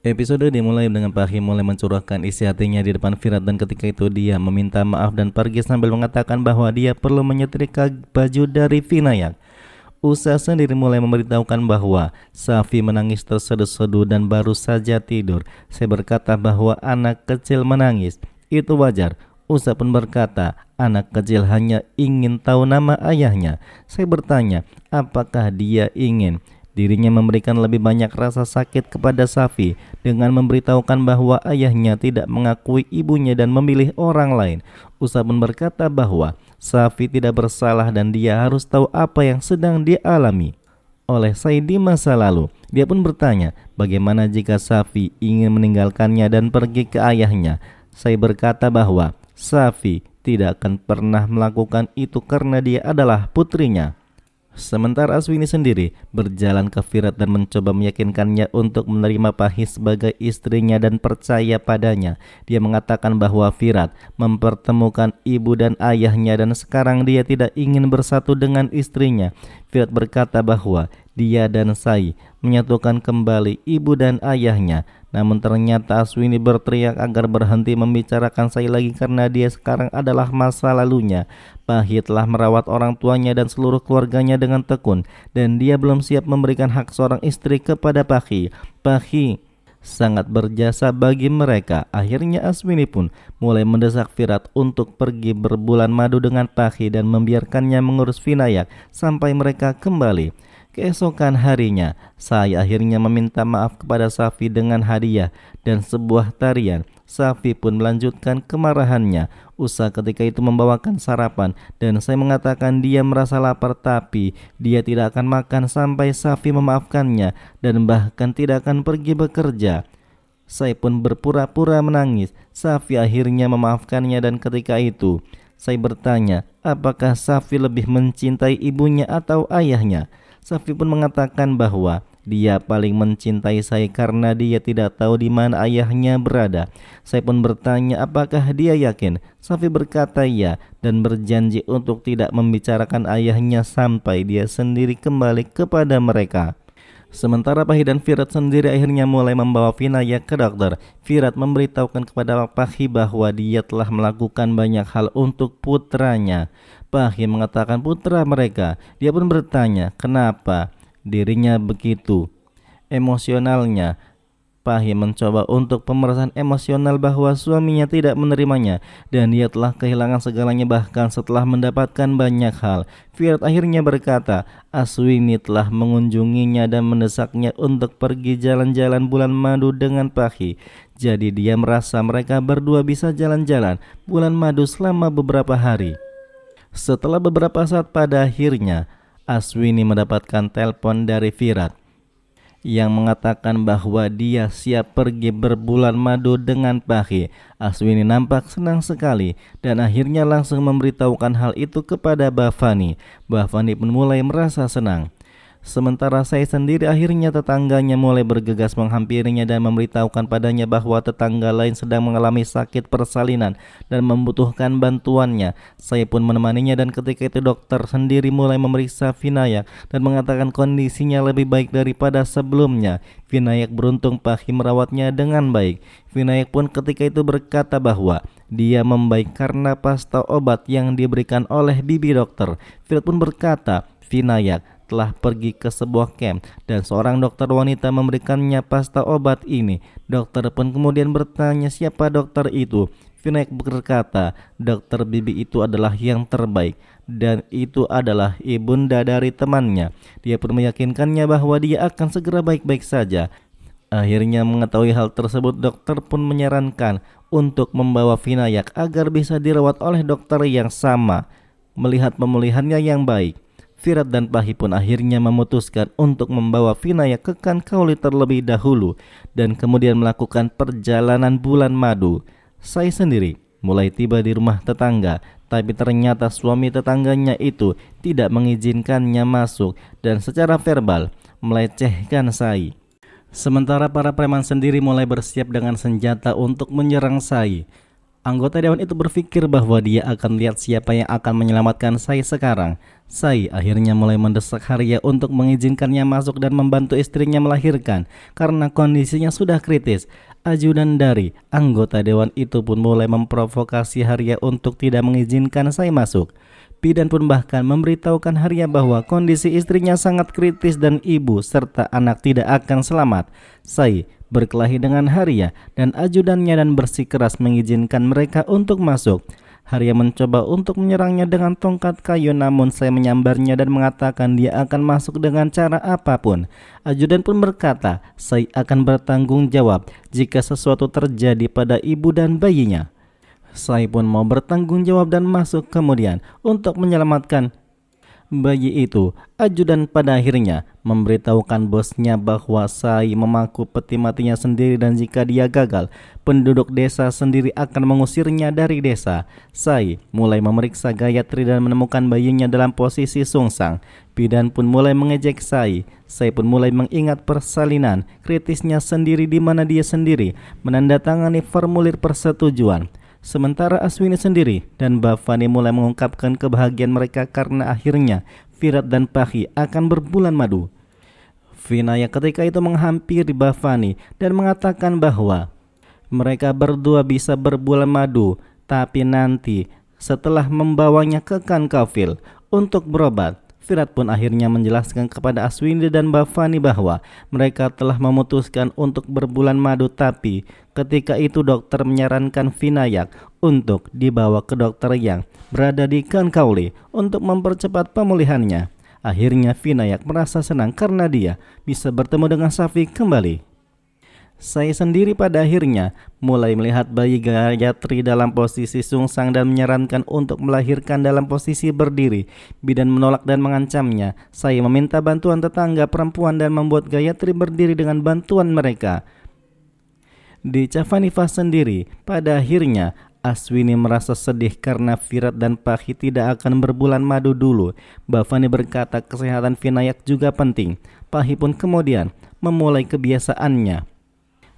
Episode dimulai dengan Pahim mulai mencurahkan isi hatinya di depan Virat dan ketika itu dia meminta maaf dan pergi sambil mengatakan bahwa dia perlu menyetrika baju dari Vinayak. Usa sendiri mulai memberitahukan bahwa Safi menangis terseduh-seduh dan baru saja tidur. Saya berkata bahwa anak kecil menangis, itu wajar. Usa pun berkata, anak kecil hanya ingin tahu nama ayahnya. Saya bertanya, apakah dia ingin dirinya memberikan lebih banyak rasa sakit kepada Safi dengan memberitahukan bahwa ayahnya tidak mengakui ibunya dan memilih orang lain. Usa pun berkata bahwa Safi tidak bersalah dan dia harus tahu apa yang sedang dia alami oleh Said di masa lalu. Dia pun bertanya, bagaimana jika Safi ingin meninggalkannya dan pergi ke ayahnya? Saya berkata bahwa Safi tidak akan pernah melakukan itu karena dia adalah putrinya. Sementara Aswini sendiri berjalan ke Virat dan mencoba meyakinkannya untuk menerima Pahi sebagai istrinya dan percaya padanya. Dia mengatakan bahwa Virat mempertemukan ibu dan ayahnya dan sekarang dia tidak ingin bersatu dengan istrinya. Virat berkata bahwa dia dan Sai menyatukan kembali ibu dan ayahnya. Namun ternyata Aswini berteriak agar berhenti membicarakan Sai lagi karena dia sekarang adalah masa lalunya. Pahi telah merawat orang tuanya dan seluruh keluarganya dengan tekun dan dia belum siap memberikan hak seorang istri kepada Pahi. Pahi sangat berjasa bagi mereka. Akhirnya Aswini pun mulai mendesak Virat untuk pergi berbulan madu dengan Pahi dan membiarkannya mengurus Vinayak sampai mereka kembali. Keesokan harinya, saya akhirnya meminta maaf kepada Safi dengan hadiah dan sebuah tarian. Safi pun melanjutkan kemarahannya. Usa ketika itu membawakan sarapan dan saya mengatakan dia merasa lapar tapi dia tidak akan makan sampai Safi memaafkannya dan bahkan tidak akan pergi bekerja. Saya pun berpura-pura menangis. Safi akhirnya memaafkannya dan ketika itu saya bertanya, apakah Safi lebih mencintai ibunya atau ayahnya? Safi pun mengatakan bahwa dia paling mencintai saya karena dia tidak tahu di mana ayahnya berada. Saya pun bertanya apakah dia yakin. Safi berkata ya dan berjanji untuk tidak membicarakan ayahnya sampai dia sendiri kembali kepada mereka. Sementara Pahi dan Virat sendiri akhirnya mulai membawa Vinayak ke dokter. Virat memberitahukan kepada Pahi bahwa dia telah melakukan banyak hal untuk putranya. Pahi mengatakan putra mereka. Dia pun bertanya kenapa dirinya begitu emosionalnya. Pahi mencoba untuk pemerasan emosional bahwa suaminya tidak menerimanya dan dia telah kehilangan segalanya bahkan setelah mendapatkan banyak hal. Virat akhirnya berkata Aswini telah mengunjunginya dan mendesaknya untuk pergi jalan-jalan bulan madu dengan Pahi. Jadi dia merasa mereka berdua bisa jalan-jalan bulan madu selama beberapa hari. Setelah beberapa saat pada akhirnya Aswini mendapatkan telepon dari Virat yang mengatakan bahwa dia siap pergi berbulan madu dengan Pahi. Aswini nampak senang sekali dan akhirnya langsung memberitahukan hal itu kepada Bhavani. Bhavani pun mulai merasa senang. Sementara saya sendiri akhirnya tetangganya mulai bergegas menghampirinya dan memberitahukan padanya bahwa tetangga lain sedang mengalami sakit persalinan dan membutuhkan bantuannya. Saya pun menemaninya dan ketika itu dokter sendiri mulai memeriksa Vinayak dan mengatakan kondisinya lebih baik daripada sebelumnya. Vinayak beruntung Pahi merawatnya dengan baik. Vinayak pun ketika itu berkata bahwa dia membaik karena pasta obat yang diberikan oleh bibi dokter. Virat pun berkata Vinayak telah pergi ke sebuah camp dan seorang dokter wanita memberikannya pasta obat ini. Dokter pun kemudian bertanya siapa dokter itu. Vinayak berkata dokter bibi itu adalah yang terbaik dan itu adalah ibunda dari temannya. Dia pun meyakinkannya bahwa dia akan segera baik-baik saja. Akhirnya mengetahui hal tersebut dokter pun menyarankan untuk membawa Vinayak agar bisa dirawat oleh dokter yang sama melihat pemulihannya yang baik. Virat dan Pahi pun akhirnya memutuskan untuk membawa Vinayak ke Kankauli terlebih dahulu dan kemudian melakukan perjalanan bulan madu. Saya sendiri mulai tiba di rumah tetangga, tapi ternyata suami tetangganya itu tidak mengizinkannya masuk dan secara verbal melecehkan Sai. Sementara para preman sendiri mulai bersiap dengan senjata untuk menyerang Sai. Anggota dewan itu berpikir bahwa dia akan lihat siapa yang akan menyelamatkan Sai sekarang. Sai akhirnya mulai mendesak Haria untuk mengizinkannya masuk dan membantu istrinya melahirkan karena kondisinya sudah kritis. Ajudan dari anggota dewan itu pun mulai memprovokasi Haria untuk tidak mengizinkan Sai masuk. Bidan pun bahkan memberitahukan Haria bahwa kondisi istrinya sangat kritis dan ibu serta anak tidak akan selamat. Sai berkelahi dengan Haria dan ajudannya dan bersikeras mengizinkan mereka untuk masuk. Haria mencoba untuk menyerangnya dengan tongkat kayu, namun Sai menyambarnya dan mengatakan dia akan masuk dengan cara apapun. Ajudan pun berkata Sai akan bertanggung jawab jika sesuatu terjadi pada ibu dan bayinya. Sai pun mau bertanggung jawab dan masuk kemudian untuk menyelamatkan bayi itu. Ajudan pada akhirnya memberitahukan bosnya bahwa Sai memaku peti matinya sendiri dan jika dia gagal, penduduk desa sendiri akan mengusirnya dari desa. Sai mulai memeriksa Gayatri dan menemukan bayinya dalam posisi sungsang. Bidan pun mulai mengejek Sai. Sai pun mulai mengingat persalinan kritisnya sendiri di mana dia sendiri menandatangani formulir persetujuan. Sementara Aswini sendiri dan Bhavani mulai mengungkapkan kebahagiaan mereka karena akhirnya Virat dan Pahi akan berbulan madu. Vinayak ketika itu menghampiri Bhavani dan mengatakan bahwa mereka berdua bisa berbulan madu, tapi nanti setelah membawanya ke Kankaville untuk berobat. Virat pun akhirnya menjelaskan kepada Aswini dan Bhavani bahwa mereka telah memutuskan untuk berbulan madu, tapi ketika itu dokter menyarankan Vinayak untuk dibawa ke dokter yang berada di Kankauli untuk mempercepat pemulihannya. Akhirnya Vinayak merasa senang karena dia bisa bertemu dengan Safi kembali. Saya sendiri pada akhirnya mulai melihat bayi Gayatri dalam posisi sungsang dan menyarankan untuk melahirkan dalam posisi berdiri. Bidan menolak dan mengancamnya. Saya meminta bantuan tetangga perempuan dan membuat Gayatri berdiri dengan bantuan mereka. Di Chavaniva sendiri, pada akhirnya Aswini merasa sedih karena Virat dan Pahi tidak akan berbulan madu dulu. Bhavani berkata kesehatan Vinayak juga penting. Pahi pun kemudian memulai kebiasaannya.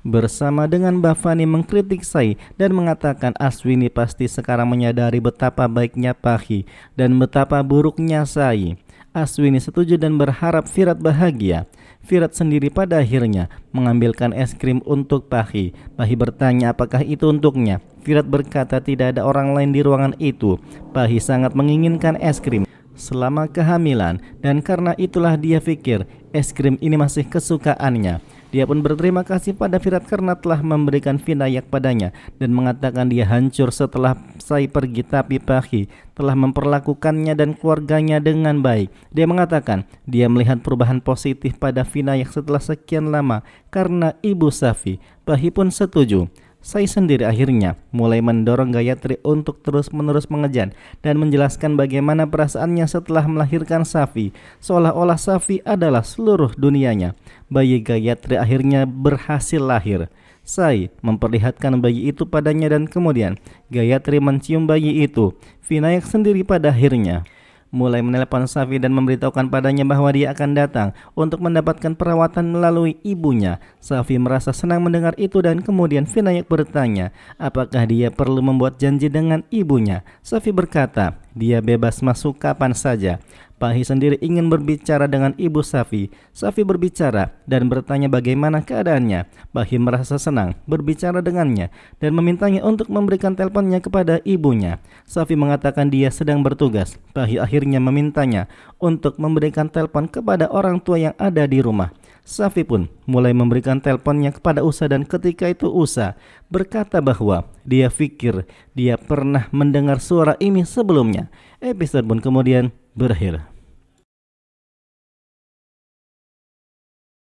Bersama dengan Bhavani mengkritik Sai dan mengatakan Aswini pasti sekarang menyadari betapa baiknya Pahi dan betapa buruknya Sai. Aswini setuju dan berharap Virat bahagia. Virat sendiri pada akhirnya mengambilkan es krim untuk Pahi. Pahi bertanya apakah itu untuknya. Virat berkata tidak ada orang lain di ruangan itu. Pahi sangat menginginkan es krim selama kehamilan dan karena itulah dia pikir es krim ini masih kesukaannya. Dia pun berterima kasih pada Virat karena telah memberikan Vinayak padanya dan mengatakan dia hancur setelah Sai pergi, tapi Pahi telah memperlakukannya dan keluarganya dengan baik. Dia mengatakan dia melihat perubahan positif pada Vinayak setelah sekian lama karena ibu Safi. Pahi pun setuju. Sai sendiri akhirnya mulai mendorong Gayatri untuk terus-menerus mengejar dan menjelaskan bagaimana perasaannya setelah melahirkan Safi, seolah-olah Safi adalah seluruh dunianya. Bayi Gayatri akhirnya berhasil lahir. Sai memperlihatkan bayi itu padanya dan kemudian Gayatri mencium bayi itu. Vinayak sendiri pada akhirnya mulai menelepon Safi dan memberitahukan padanya bahwa dia akan datang untuk mendapatkan perawatan melalui ibunya. Safi merasa senang mendengar itu dan kemudian Vinayak bertanya apakah dia perlu membuat janji dengan ibunya. Safi berkata dia bebas masuk kapan saja. Pahi sendiri ingin berbicara dengan ibu Safi. Safi berbicara dan bertanya bagaimana keadaannya. Pahi merasa senang berbicara dengannya dan memintanya untuk memberikan teleponnya kepada ibunya. Safi mengatakan dia sedang bertugas. Pahi akhirnya memintanya untuk memberikan telepon kepada orang tua yang ada di rumah. Safi pun mulai memberikan teleponnya kepada Usa dan ketika itu Usa berkata bahwa dia pikir dia pernah mendengar suara ini sebelumnya. Episode pun kemudian berakhir.